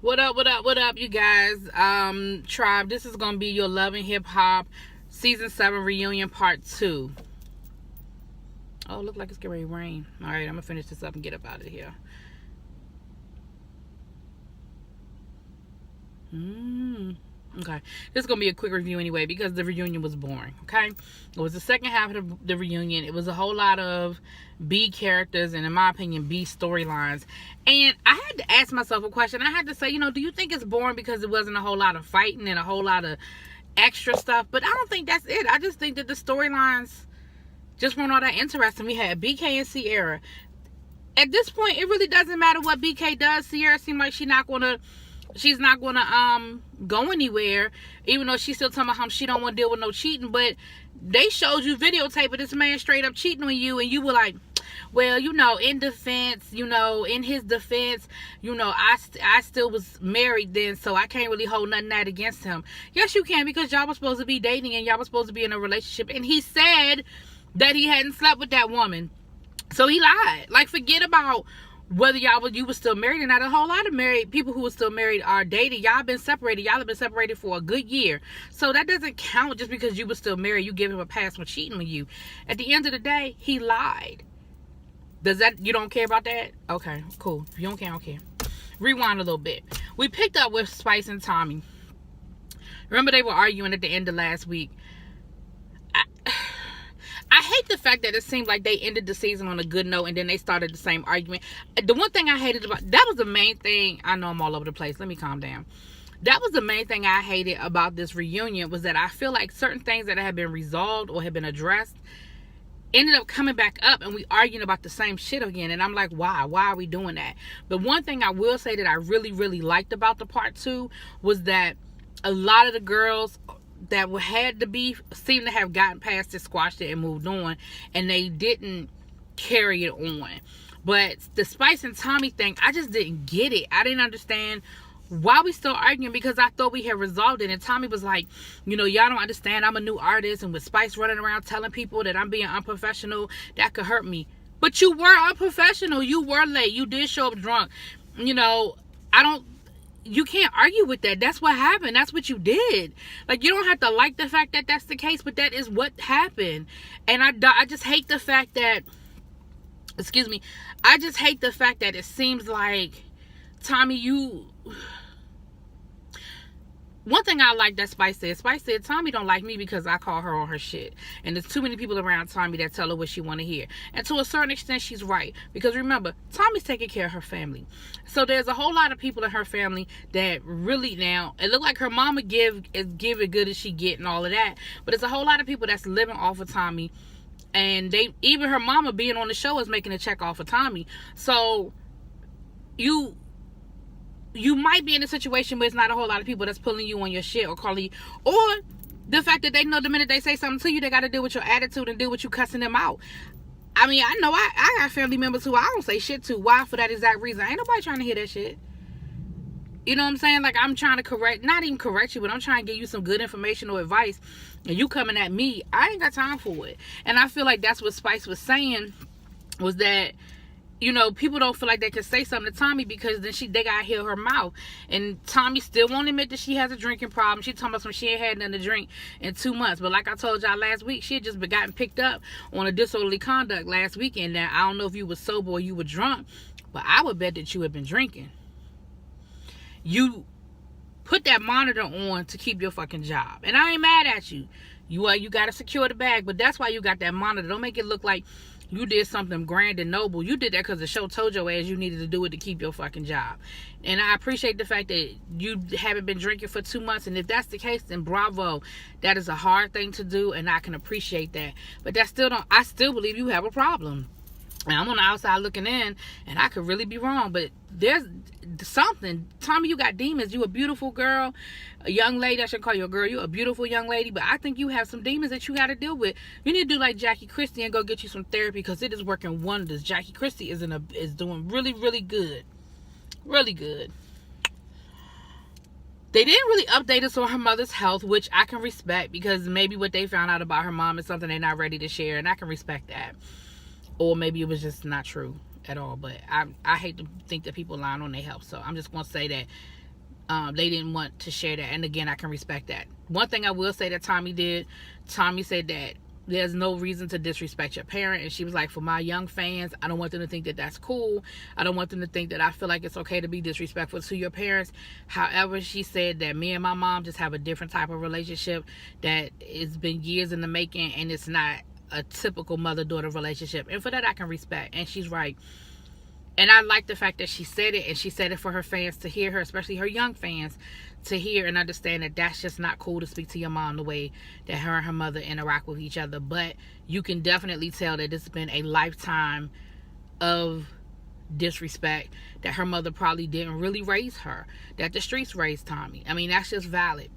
What up, what up, what up, you guys? Tribe, this is gonna be your Love and Hip Hop Season 7 Reunion Part 2. Oh, look like it's getting ready to rain. Alright, I'm gonna finish this up and get up out of here. Okay, this is gonna be a quick review anyway because the reunion was boring. Okay, it was the second half of the reunion. It was a whole lot of B characters and, in my opinion, B storylines. And I had to ask myself a question. I had to say, do you think it's boring because it wasn't a whole lot of fighting and a whole lot of extra stuff? But I don't think that's it. I just think that the storylines just weren't all that interesting. We had BK and Sierra. At this point, it really doesn't matter what BK does. Sierra seemed like she's not gonna go anywhere, even though she's still talking about how she don't want to deal with no cheating. But they showed you videotape of this man straight up cheating on you, and you were like, well, in defense, in his defense, I still was married then, so I can't really hold nothing that against him. Yes, you can, because y'all was supposed to be dating and y'all was supposed to be in a relationship, and he said that he hadn't slept with that woman. So he lied. Like, forget about whether you were still married or not. A whole lot of married people who were still married are dating. Y'all been separated. Y'all have been separated for a good year. So that doesn't count just because you were still married. You give him a pass for cheating on you. At the end of the day, he lied. You don't care about that? Okay, cool. If you don't care, I don't care. Rewind a little bit. We picked up with Spice and Tommy. Remember, they were arguing at the end of last week. I hate the fact that it seemed like they ended the season on a good note and then they started the same argument. The one thing I hated about that was the main thing. I know I'm all over the place. Let me calm down. That was the main thing I hated about this reunion, was that I feel like certain things that had been resolved or had been addressed ended up coming back up, and we arguing about the same shit again. And I'm like, why are we doing that? But one thing I will say that I really, really liked about the part 2 was that a lot of the girls that had the beef seemed to have gotten past it, squashed it, and moved on, and they didn't carry it on. But the Spice and Tommy thing, I just didn't get it. I didn't understand why we still arguing, because I thought we had resolved it. And Tommy was like, y'all don't understand, I'm a new artist, and with Spice running around telling people that I'm being unprofessional, that could hurt me. But you were unprofessional. You were late. You did show up drunk. You can't argue with that. That's what happened. That's what you did. Like, you don't have to like the fact that that's the case, but that is what happened. And I just hate the fact that, I just hate the fact that it seems like, Tommy, one thing I like that Spice said, Tommy don't like me because I call her on her shit. And there's too many people around Tommy that tell her what she want to hear. And to a certain extent, she's right. Because remember, Tommy's taking care of her family. So there's a whole lot of people in her family that really, now, it look like her mama give as good as she get and all of that. But there's a whole lot of people that's living off of Tommy. And even her mama being on the show is making a check off of Tommy. So you might be in a situation where it's not a whole lot of people that's pulling you on your shit or calling you, or the fact that they know the minute they say something to you, they got to deal with your attitude and deal with you cussing them out. I mean, I know I got family members who I don't say shit to. Why? For that exact reason. Ain't nobody trying to hear that shit. You know what I'm saying? Like, I'm trying to not even correct you, but I'm trying to give you some good information or advice, and you coming at me, I ain't got time for it. And I feel like that's what Spice was saying, was that, people don't feel like they can say something to Tommy because then they gotta hear her mouth. And Tommy still won't admit that she has a drinking problem. She talking about some, she ain't had nothing to drink in 2 months. But like I told y'all last week, she had just been gotten picked up on a disorderly conduct last weekend. Now, I don't know if you were sober or you were drunk, but I would bet that you had been drinking. You put that monitor on to keep your fucking job. And I ain't mad at you. You gotta secure the bag, but that's why you got that monitor. Don't make it look like you did something grand and noble. You did that because the show told your ass you needed to do it to keep your fucking job. And I appreciate the fact that you haven't been drinking for 2 months. And if that's the case, then bravo. That is a hard thing to do, and I can appreciate that. But I still believe you have a problem. And I'm on the outside looking in, and I could really be wrong, but there's something. Tommy, you got demons. You a beautiful girl, a young lady. I should call you a girl. You a beautiful young lady, but I think you have some demons that you got to deal with. You need to do like Jackie Christie and go get you some therapy, because it is working wonders. Jackie Christie is doing really, really good. Really good. They didn't really update us on her mother's health, which I can respect, because maybe what they found out about her mom is something they're not ready to share, and I can respect that. Or maybe it was just not true at all. But I hate to think that people lying on their health. So I'm just going to say that they didn't want to share that. And again, I can respect that. One thing I will say that Tommy did, Tommy said that there's no reason to disrespect your parent. And she was like, for my young fans, I don't want them to think that that's cool. I don't want them to think that I feel like it's okay to be disrespectful to your parents. However, she said that me and my mom just have a different type of relationship that it's been years in the making, and it's not a typical mother-daughter relationship. And for that, I can respect. And she's right. And I like the fact that she said it, and she said it for her fans to hear her, especially her young fans, to hear and understand that that's just not cool to speak to your mom the way that her and her mother interact with each other. But you can definitely tell that this has been a lifetime of disrespect, that her mother probably didn't really raise her, that the streets raised Tommy. I mean, that's just valid.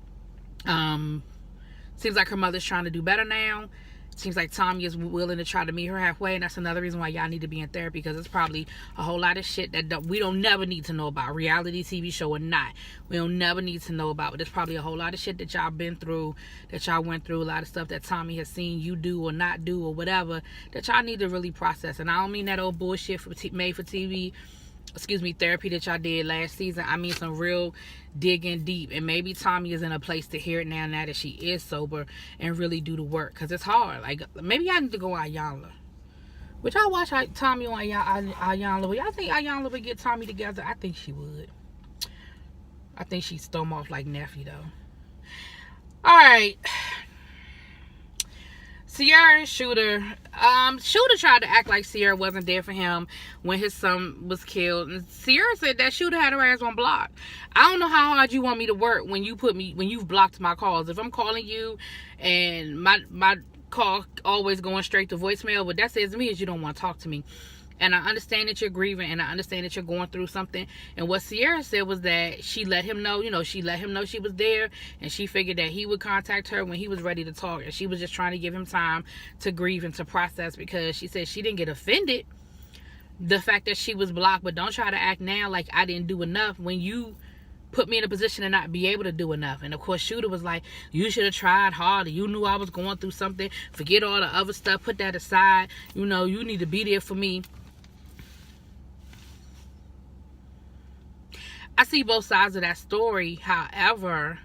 Seems like her mother's trying to do better now. Seems like Tommy is willing to try to meet her halfway, and that's another reason why y'all need to be in therapy, because it's probably a whole lot of shit that we don't never need to know about, reality TV show or not. We don't never need to know about, but there's probably a whole lot of shit that y'all been through, that y'all went through, a lot of stuff that Tommy has seen you do or not do or whatever, that y'all need to really process. And I don't mean that old bullshit for made for TV, therapy that y'all did last season. I mean some real digging deep. And maybe Tommy is in a place to hear it now that she is sober, and really do the work, because it's hard. Like, maybe I need to go Iyanla. Would y'all watch Tommy on Iyanla? Would y'all think Iyanla would get Tommy together? I think she would. I think she'd storm off like Neffy, though. Alright, Ciara and Shooter. Shooter tried to act like Ciara wasn't there for him when his son was killed. And Ciara said that Shooter had her ass on block. I don't know how hard you want me to work when you've blocked my calls. If I'm calling you and my call always going straight to voicemail, what that says to me is you don't want to talk to me. And I understand that you're grieving, and I understand that you're going through something. And what Ciara said was that she let him know, she let him know she was there, and she figured that he would contact her when he was ready to talk. And she was just trying to give him time to grieve and to process, because she said she didn't get offended the fact that she was blocked, but don't try to act now like I didn't do enough when you put me in a position to not be able to do enough. And of course, Shooter was like, you should have tried harder. You knew I was going through something. Forget all the other stuff. Put that aside. You need to be there for me. I see both sides of that story. However,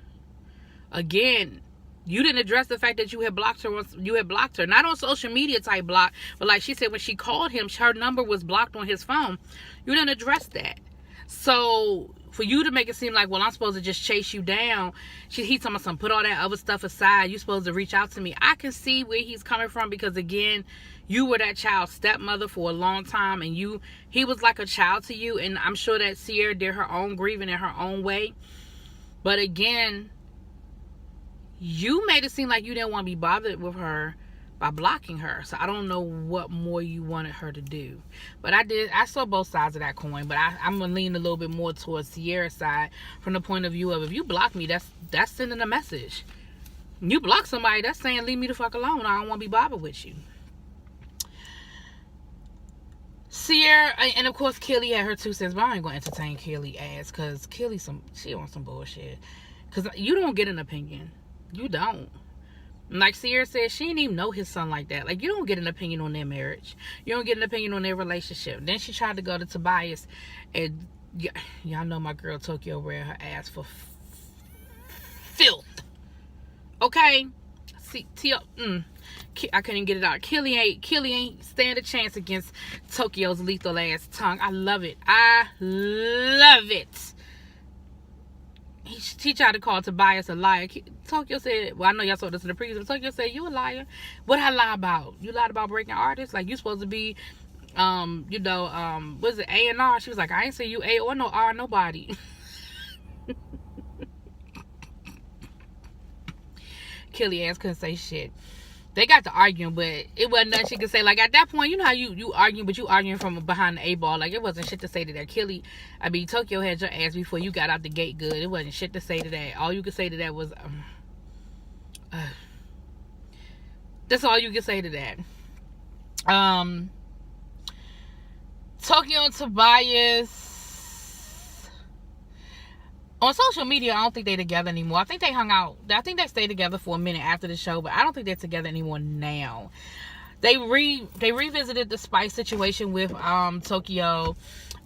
again, you didn't address the fact that you had blocked her. You had blocked her, not on social media type block, but like she said, when she called him, her number was blocked on his phone. You didn't address that. So for you to make it seem like, well, I'm supposed to just chase you down, he's talking about something, put all that other stuff aside, you're supposed to reach out to me. I can see where he's coming from, because again, you were that child's stepmother for a long time, and he was like a child to you. And I'm sure that Ciara did her own grieving in her own way. But again, you made it seem like you didn't want to be bothered with her by blocking her. So I don't know what more you wanted her to do. But I saw both sides of that coin. But I'm going to lean a little bit more towards Ciara's side, from the point of view of, if you block me, that's sending a message. You block somebody, that's saying, leave me the fuck alone. I don't want to be bothered with you. Ciara, and of course Kelly had her 2 cents, but I ain't gonna entertain Kelly ass, because Kelly she wants some bullshit. Because you don't get an opinion. You don't. Like Ciara said, she didn't even know his son like that. Like, you don't get an opinion on their marriage. You don't get an opinion on their relationship. Then she tried to go to Tobias, and y'all know my girl Tokyo ran her ass for filth. Okay? I couldn't get it out. Kelly ain't stand a chance against Tokyo's lethal ass tongue. I love it. He tried to call Tobias a liar. Tokyo said, well, I know y'all saw this in the preview, but Tokyo said, you a liar. What I lie about? You lied about breaking artists? Like, you supposed to be, what is it, A&R? She was like, I ain't say you A or no R, nobody. Kelly ass couldn't say shit. They got to arguing, but it wasn't nothing she could say. Like, at that point, you know how you arguing, but you arguing from behind the A-ball. Like, it wasn't shit to say to that. Tokyo had your ass before you got out the gate good. It wasn't shit to say to that. All you could say to that was, that's all you could say to that. Tokyo and Tobias, on social media, I don't think they're together anymore. I think they hung out. I think they stayed together for a minute after the show, but I don't think they're together anymore now. They revisited the Spice situation with Tokyo,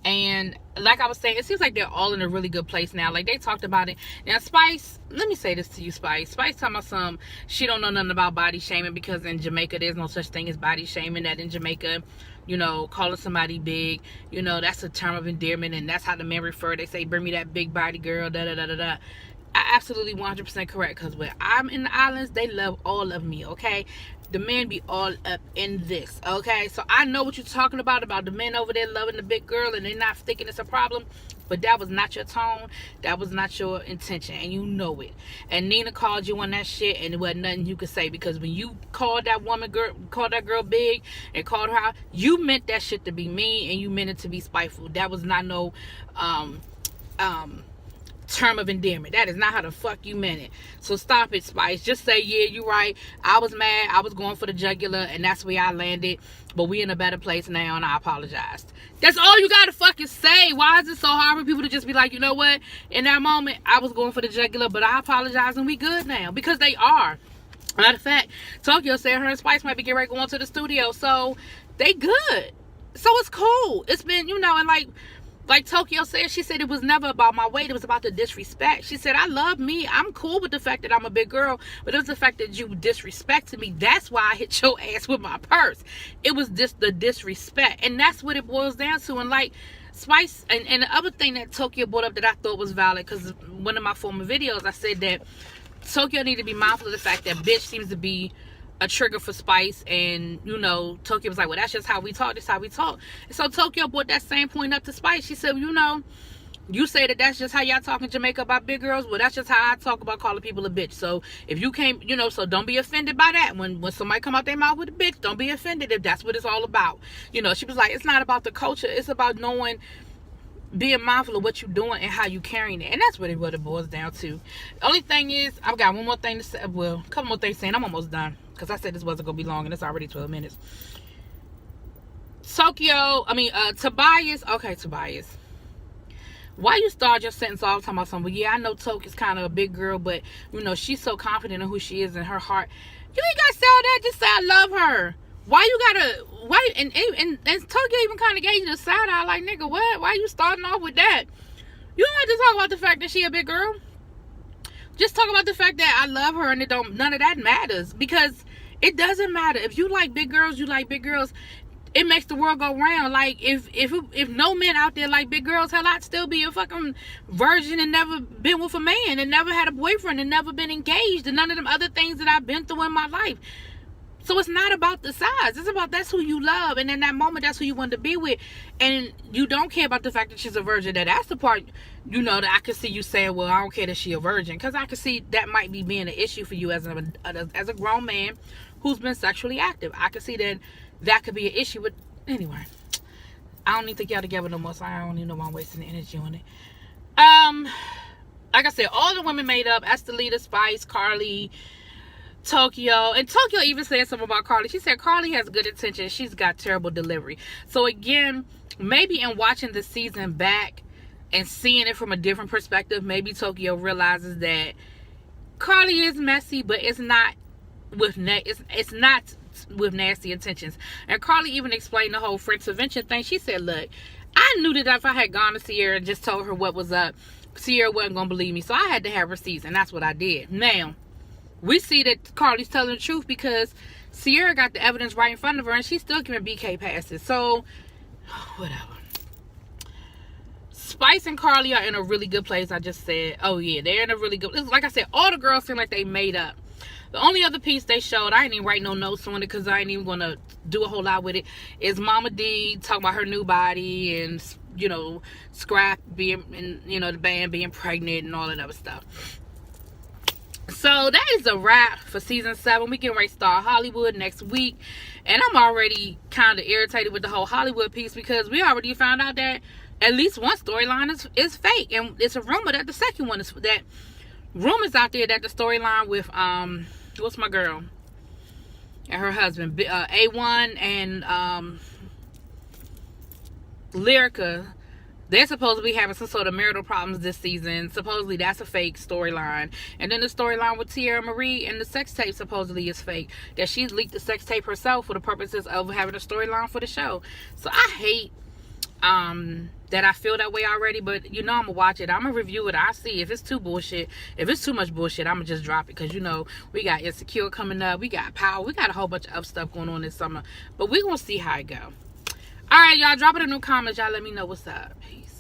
And like I was saying, it seems like they're all in a really good place now. Like they talked about it. Now Spice, let me say this to you, Spice. Spice talking about she don't know nothing about body shaming, because in Jamaica there's no such thing as body shaming. That in Jamaica, you know, calling somebody big, you know, that's a term of endearment, and that's how the men refer. They say, bring me that big body girl, da da da da da. I absolutely 100% correct, because when I'm in the islands, they love all of me, okay? The men be all up in this, okay? So I know what you're talking about the men over there loving the big girl and they're not thinking it's a problem, but that was not your tone. That was not your intention, and you know it. And Nina called you on that shit, and there wasn't nothing you could say, because when you called that girl big and called her out, you meant that shit to be mean, and you meant it to be spiteful. That was not no term of endearment. That is not how the fuck you meant it. So stop it, Spice. Just say, yeah, you're right. I was mad. I was going for the jugular, and that's where I landed. But we in a better place now, and I apologized. That's all you gotta fucking say. Why is it so hard for people to just be like, you know what? In that moment, I was going for the jugular, but I apologize, and we good now. Because they are. Matter of fact, Tokyo said her and Spice might be getting ready to go into the studio. So they good. So it's cool. It's been, you know, and like Tokyo said, she said it was never about my weight. It was about the disrespect. She said, I love me. I'm cool with the fact that I'm a big girl, but it was the fact that you disrespected me. That's why I hit your ass with my purse. It was just the disrespect. And that's what it boils down to. And like Spice, and the other thing that Tokyo brought up that I thought was valid, because one of my former videos, I said that Tokyo need to be mindful of the fact that bitch seems to be a trigger for Spice. And you know, Tokyo was like, well, that's just how we talk. That's how we talk. And so Tokyo brought that same point up to Spice. She said, you know, you say that that's just how y'all talk in Jamaica about big girls. Well, that's just how I talk about calling people a bitch. So if you can't, you know, so don't be offended by that. When somebody come out their mouth with a bitch, don't be offended if that's what it's all about. You know, she was like, it's not about the culture. It's about knowing, being mindful of what you're doing and how you carrying it. And that's really what it boils down to. The only thing is, I've got one more thing to say. Well, a couple more things saying. I'm almost done, because I said this wasn't going to be long, and it's already 12 minutes. Tobias. Okay, Tobias. Why you start your sentence all the time about something? Well, yeah, I know Toke is kind of a big girl, but, you know, she's so confident in who she is in her heart. You ain't got to say all that. Just say, I love her. Why you gotta, and Tokyo even kind of gave you the side eye, like, nigga, what? Why you starting off with that? You don't have to talk about the fact that she a big girl. Just talk about the fact that I love her, and none of that matters, because it doesn't matter. If you like big girls, you like big girls. It makes the world go round. Like, if no men out there like big girls, hell, I'd still be a fucking virgin and never been with a man and never had a boyfriend and never been engaged and none of them other things that I've been through in my life. So it's not about the size. It's about that's who you love. And in that moment, that's who you want to be with. And you don't care about the fact that she's a virgin. That's the part, you know, that I could see you saying, well, I don't care that she's a virgin. Because I could see that might be being an issue for you as a grown man who's been sexually active. I could see that could be an issue. But anyway, I don't need to get together no more. So I don't even know why I'm wasting the energy on it. Like I said, all the women made up. Estelita, Spice, Carly, Tokyo. And Tokyo even said something about Carly. She said Carly has good intentions. She's got terrible delivery. So again, maybe in watching the season back and seeing it from a different perspective, maybe Tokyo realizes that Carly is messy, but it's not with it's not with nasty intentions. And Carly even explained the whole French Prevention thing. She said, look, I knew that if I had gone to Sierra and just told her what was up, Sierra wasn't gonna believe me. So I had to have receipts, and that's what I did. Now we see that Carly's telling the truth, because Sierra got the evidence right in front of her, and she's still giving BK passes. So, whatever. Spice and Carly are in a really good place. I just said, oh yeah, they're in a really good place. Like I said, all the girls seem like they made up. The only other piece they showed, I ain't even write no notes on it, because I ain't even going to do a whole lot with it, is Mama D talking about her new body, and, you know, Scrap being, and, you know, the band being pregnant and all that other stuff. So that is a wrap for season 7. We get ready to start Hollywood next week, and I'm already kind of irritated with the whole Hollywood piece, because we already found out that at least one storyline is fake, and it's a rumor that the second one is that. Rumors out there that the storyline with what's my girl and her husband, A1 and Lyrica, they're supposed to be having some sort of marital problems this season. Supposedly that's a fake storyline. And then the storyline with Tierra Marie and the sex tape supposedly is fake. That she's leaked the sex tape herself for the purposes of having a storyline for the show. So I hate that I feel that way already, but you know I'm gonna watch it. I'm gonna review it. I see if it's too bullshit. If it's too much bullshit, I'm gonna just drop it, because you know we got Insecure coming up, we got Power, we got a whole bunch of other stuff going on this summer, but we gonna see how it go. All right, y'all, drop it in the comments. Y'all let me know what's up. Peace.